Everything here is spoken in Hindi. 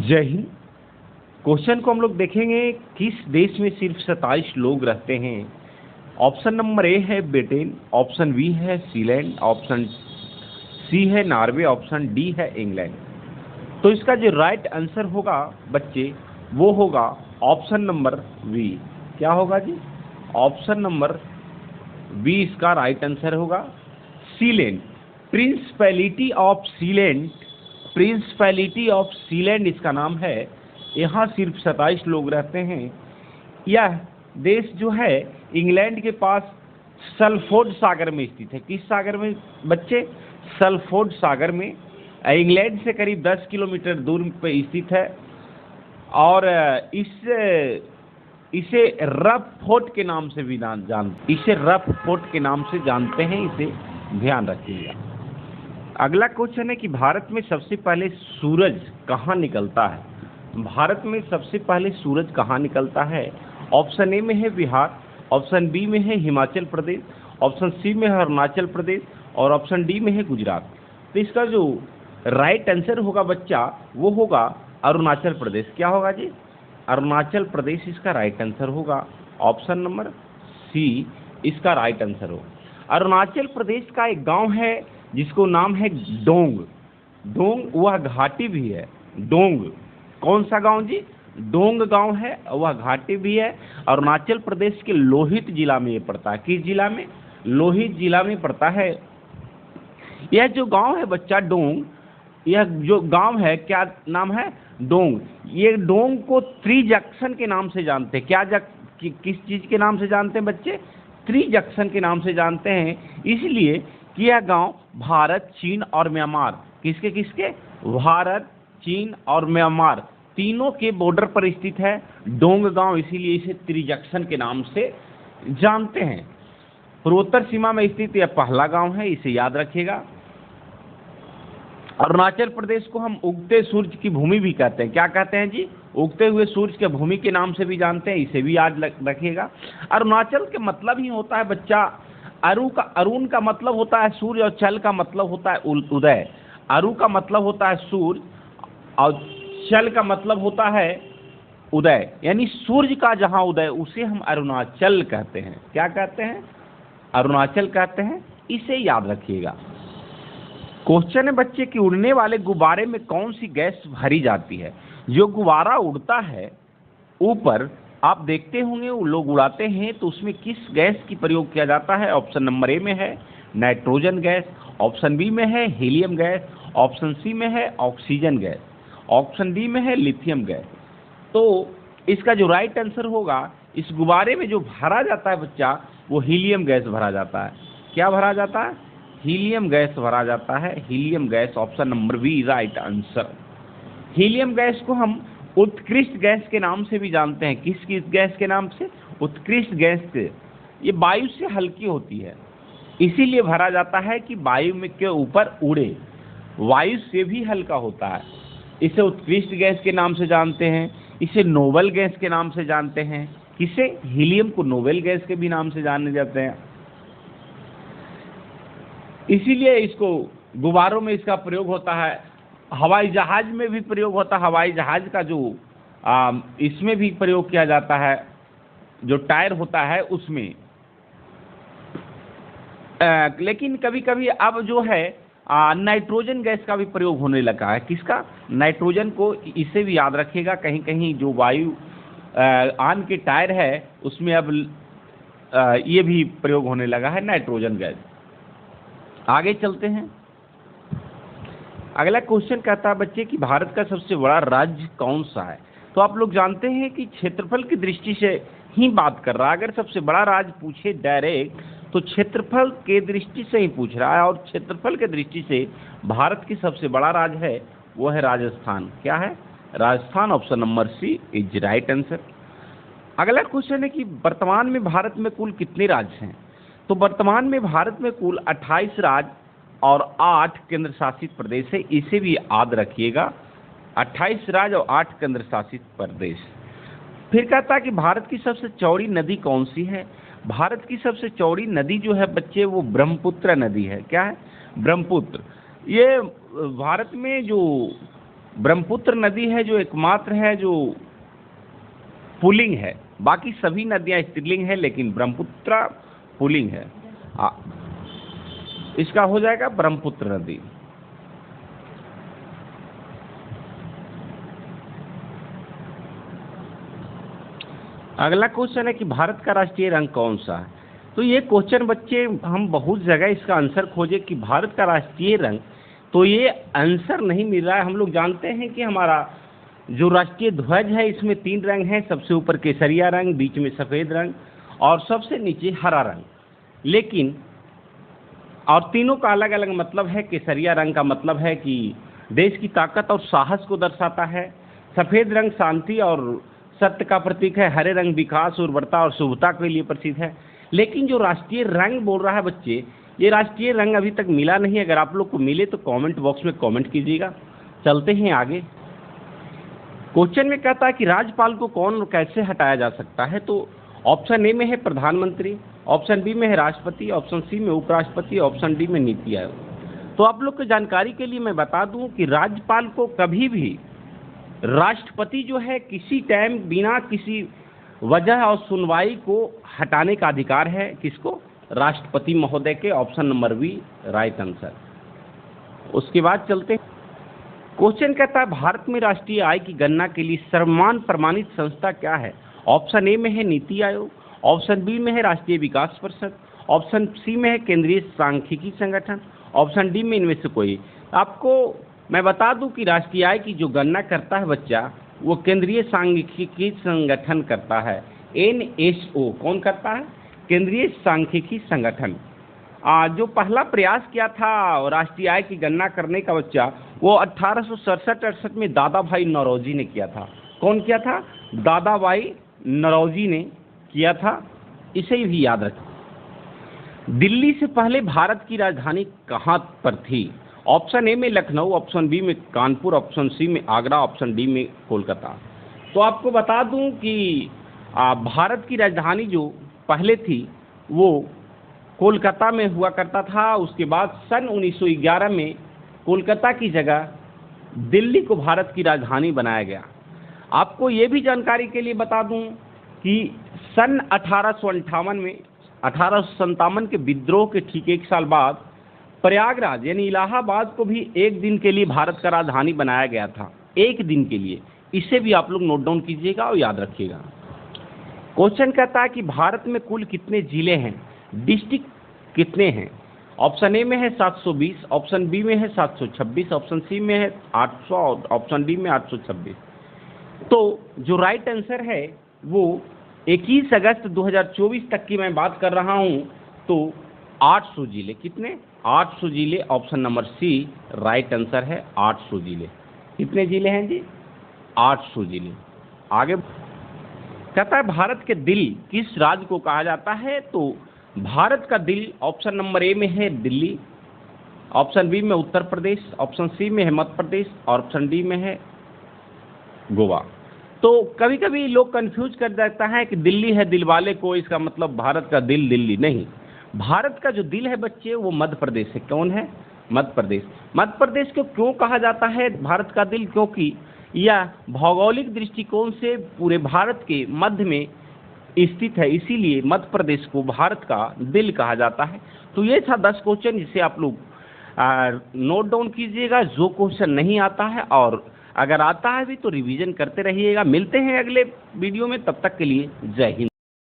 जय हिंद। क्वेश्चन को हम लोग देखेंगे, किस देश में सिर्फ 27 लोग रहते हैं। ऑप्शन नंबर ए है ब्रिटेन, ऑप्शन बी है सीलैंड, ऑप्शन सी है नॉर्वे, ऑप्शन डी है इंग्लैंड। तो इसका जो राइट आंसर होगा बच्चे वो होगा ऑप्शन नंबर बी। क्या होगा जी? ऑप्शन नंबर बी इसका राइट आंसर होगा। Sealand, principality of Sealand, principality of Sealand इसका नाम है। यहाँ सिर्फ 27 लोग रहते हैं। यह देश जो है इंग्लैंड के पास सल्फोर्ड सागर में स्थित है। किस सागर में बच्चे? सल्फोर्ड सागर में। इंग्लैंड से करीब 10 किलोमीटर दूर पे स्थित है और इसे रफ फोर्ट के नाम से भी इसे रफ फोर्ट के नाम से जानते हैं। इसे ध्यान रखिएगा। अगला क्वेश्चन है कि भारत में सबसे पहले सूरज कहाँ निकलता है। भारत में सबसे पहले सूरज कहाँ निकलता है? ऑप्शन ए में है बिहार, ऑप्शन बी में है हिमाचल प्रदेश, ऑप्शन सी में है अरुणाचल प्रदेश और ऑप्शन डी में है गुजरात। तो इसका जो राइट आंसर होगा बच्चा वो होगा अरुणाचल प्रदेश। क्या होगा जी? अरुणाचल प्रदेश इसका राइट आंसर होगा। ऑप्शन नंबर सी इसका राइट आंसर होगा। अरुणाचल प्रदेश का एक गांव है जिसको नाम है डोंग। डोंग वह घाटी भी है। डोंग कौन सा गांव जी? डोंग गांव है, वह घाटी भी है। अरुणाचल प्रदेश के लोहित जिला में ये पड़ता है। किस जिला में? लोहित जिला में पड़ता है। यह जो गांव है बच्चा डोंग, यह जो गांव है क्या नाम है? डोंग। ये डोंग को त्रिजंक्शन के नाम से जानते हैं। किस चीज के नाम से जानते हैं बच्चे? त्रिजंक्शन के नाम से जानते हैं, इसलिए कि यह गांव भारत, चीन और म्यांमार, किसके किसके? भारत, चीन और म्यांमार तीनों के बॉर्डर पर स्थित है डोंग गांव, इसीलिए इसे त्रिजंक्शन के नाम से जानते हैं। पूर्वोत्तर सीमा में स्थित यह पहला गांव है, इसे याद रखिएगा। अरुणाचल प्रदेश को हम उगते सूरज की भूमि भी कहते हैं। क्या कहते हैं जी? उगते हुए सूरज के भूमि के नाम से भी जानते हैं, इसे भी याद रखिएगा। अरुणाचल के मतलब ही होता है बच्चा अरुण का मतलब होता है सूर्य और चल का मतलब होता है उदय। अरु का मतलब होता है सूर्य और चल का मतलब होता है उदय, यानी सूर्य का जहां उदय उसे हम अरुणाचल कहते हैं। क्या कहते हैं? अरुणाचल कहते हैं, इसे याद रखिएगा। क्वेश्चन है बच्चे कि उड़ने वाले गुब्बारे में कौन सी गैस भरी जाती है। जो गुब्बारा उड़ता है ऊपर, आप देखते होंगे वो लोग उड़ाते हैं तो उसमें किस गैस की प्रयोग किया जाता है? ऑप्शन नंबर ए में है नाइट्रोजन गैस, ऑप्शन बी में है हीलियम गैस, ऑप्शन सी में है ऑक्सीजन गैस, ऑप्शन डी में है लिथियम गैस। तो इसका जो राइट आंसर होगा, इस गुब्बारे में जो भरा जाता है बच्चा वो हीलियम गैस भरा जाता है। क्या भरा जाता है? हीलियम गैस भरा जाता है। Helium gas, option number B right answer. Helium gas को हम उत्कृष्ट गैस के नाम से भी जानते हैं। किस गैस के नाम से? उत्कृष्ट गैस से। ये वायु से हल्की होती है, इसीलिए भरा जाता है कि वायु में के ऊपर उड़े। वायु से भी हल्का होता है, इसे उत्कृष्ट गैस के नाम से जानते हैं। इसे नोबेल गैस के नाम से जानते हैं। किसे? हीलियम को नोबेल गैस के भी नाम से जाने जाते हैं। इसीलिए इसको गुब्बारों में इसका प्रयोग होता है। हवाई जहाज में भी प्रयोग होता है। हवाई जहाज का जो इसमें भी प्रयोग किया जाता है, जो टायर होता है उसमें। लेकिन कभी कभी अब जो है नाइट्रोजन गैस का भी प्रयोग होने लगा है। किसका? नाइट्रोजन को। इसे भी याद रखिएगा, कहीं कहीं जो वायु आन के टायर है उसमें अब ये भी प्रयोग होने लगा है नाइट्रोजन गैस। आगे चलते हैं। अगला क्वेश्चन कहता है बच्चे कि भारत का सबसे बड़ा राज्य कौन सा है। तो आप लोग जानते हैं कि क्षेत्रफल की दृष्टि से ही बात कर रहा है। अगर सबसे बड़ा राज्य पूछे डायरेक्ट तो क्षेत्रफल के दृष्टि से ही पूछ रहा है, और क्षेत्रफल के दृष्टि से भारत की सबसे बड़ा राज्य है वो है राजस्थान। क्या है? Rajasthan. Option number C is right answer. अगला क्वेश्चन है कि वर्तमान में भारत में कुल कितने राज्य हैं। तो वर्तमान में भारत में कुल 28 राज्य और 8 केंद्र शासित प्रदेश है, इसे भी याद रखिएगा। 28 राज्य और 8 केंद्र शासित प्रदेश। फिर कहता है कि भारत की सबसे चौड़ी नदी कौन सी है। भारत की सबसे चौड़ी नदी जो है बच्चे वो ब्रह्मपुत्र नदी है। क्या है? ब्रह्मपुत्र। ये भारत में जो ब्रह्मपुत्र नदी है जो एकमात्र है जो पुल्लिंग है, बाकी सभी नदियां स्त्रीलिंग है, लेकिन ब्रह्मपुत्र पुल्लिंग है। इसका हो जाएगा ब्रह्मपुत्र नदी। अगला क्वेश्चन है कि भारत का राष्ट्रीय रंग कौन सा है। तो ये क्वेश्चन बच्चे हम बहुत जगह इसका आंसर खोजे कि भारत का राष्ट्रीय रंग, तो ये आंसर नहीं मिल रहा है। हम लोग जानते हैं कि हमारा जो राष्ट्रीय ध्वज है इसमें 3 रंग हैं, सबसे ऊपर केसरिया रंग, बीच में सफ़ेद रंग और सबसे नीचे हरा रंग। लेकिन और तीनों का अलग अलग मतलब है। केसरिया रंग का मतलब है कि देश की ताकत और साहस को दर्शाता है, सफ़ेद रंग शांति और सत्य का प्रतीक है, हरे रंग विकास, उर्वरता और शुभता के लिए प्रसिद्ध है। लेकिन जो राष्ट्रीय रंग बोल रहा है बच्चे, ये राष्ट्रीय रंग अभी तक मिला नहीं। अगर आप लोग को मिले तो कमेंट बॉक्स में कमेंट कीजिएगा। चलते हैं आगे। क्वेश्चन में कहता है कि राज्यपाल को कौन और कैसे हटाया जा सकता है। तो ऑप्शन ए में है प्रधानमंत्री, ऑप्शन बी में है राष्ट्रपति, ऑप्शन सी में उपराष्ट्रपति, ऑप्शन डी में नीति आयोग। तो आप लोग को जानकारी के लिए मैं बता दूं कि राज्यपाल को कभी भी राष्ट्रपति जो है किसी टाइम बिना किसी वजह और सुनवाई को हटाने का अधिकार है। किसको? राष्ट्रपति महोदय के। Option number B right answer. उसके बाद चलते। क्वेश्चन कहता है भारत में राष्ट्रीय आय की गणना के लिए सर्वमान्य प्रमाणित संस्था क्या है। ऑप्शन ए में है नीति आयोग, ऑप्शन बी में है राष्ट्रीय विकास परिषद, ऑप्शन सी में है केंद्रीय सांख्यिकी संगठन, ऑप्शन डी में इनमें से कोई। आपको मैं बता दूं कि राष्ट्रीय आय की जो गणना करता है बच्चा, वो केंद्रीय सांख्यिकी संगठन करता है। NSO कौन करता है? केंद्रीय सांख्यिकी संगठन। जो पहला प्रयास किया था राष्ट्रीय आय की गणना करने का बच्चा, वो 1867-68 में दादा भाई नौरोजी ने किया था। कौन किया था? दादा भाई नौरोजी ने किया था। इसे भी याद रखें। दिल्ली से पहले भारत की राजधानी कहाँ पर थी। ऑप्शन ए में लखनऊ, ऑप्शन बी में कानपुर, ऑप्शन सी में आगरा, ऑप्शन डी में कोलकाता। तो आपको बता दूं कि भारत की राजधानी जो पहले थी वो कोलकाता में हुआ करता था। उसके बाद सन 1911 में कोलकाता की जगह दिल्ली को भारत की राजधानी बनाया गया। आपको ये भी जानकारी के लिए बता दूं कि सन 1857 के विद्रोह के ठीक 1 साल बाद प्रयागराज यानी इलाहाबाद को भी एक दिन के लिए भारत का राजधानी बनाया गया था। एक दिन के लिए। इसे भी आप लोग नोट डाउन कीजिएगा और याद रखिएगा। क्वेश्चन कहता है कि भारत में कुल कितने जिले हैं, डिस्ट्रिक्ट कितने हैं। ऑप्शन ए में है 720, ऑप्शन बी में है 726, ऑप्शन सी में है 800 और ऑप्शन डी में 826। तो जो राइट आंसर है वो 21 अगस्त 2024 तक की मैं बात कर रहा हूं। तो 800 जिले। कितने? 800 जिले। Option number C right answer है। 800 जिले। कितने जिले हैं जी? 800 जिले। आगे कहता है भारत के दिल किस राज्य को कहा जाता है। तो भारत का दिल ऑप्शन नंबर ए में है दिल्ली, ऑप्शन बी में उत्तर प्रदेश, ऑप्शन सी में है मध्य प्रदेश और ऑप्शन डी में है गोवा। तो कभी कभी लोग कंफ्यूज कर देता है कि दिल्ली है दिल वाले को, इसका मतलब भारत का दिल दिल्ली नहीं। भारत का जो दिल है बच्चे वो मध्य प्रदेश है। कौन है? मध्य प्रदेश। मध्य प्रदेश को क्यों कहा जाता है भारत का दिल? क्योंकि यह भौगोलिक दृष्टिकोण से पूरे भारत के मध्य में स्थित है, इसीलिए मध्य प्रदेश को भारत का दिल कहा जाता है। तो ये था 10 क्वेश्चन जिसे आप लोग नोट डाउन कीजिएगा। जो क्वेश्चन नहीं आता है और अगर आता है भी तो रिवीजन करते रहिएगा। मिलते हैं अगले वीडियो में, तब तक के लिए जय हिंद।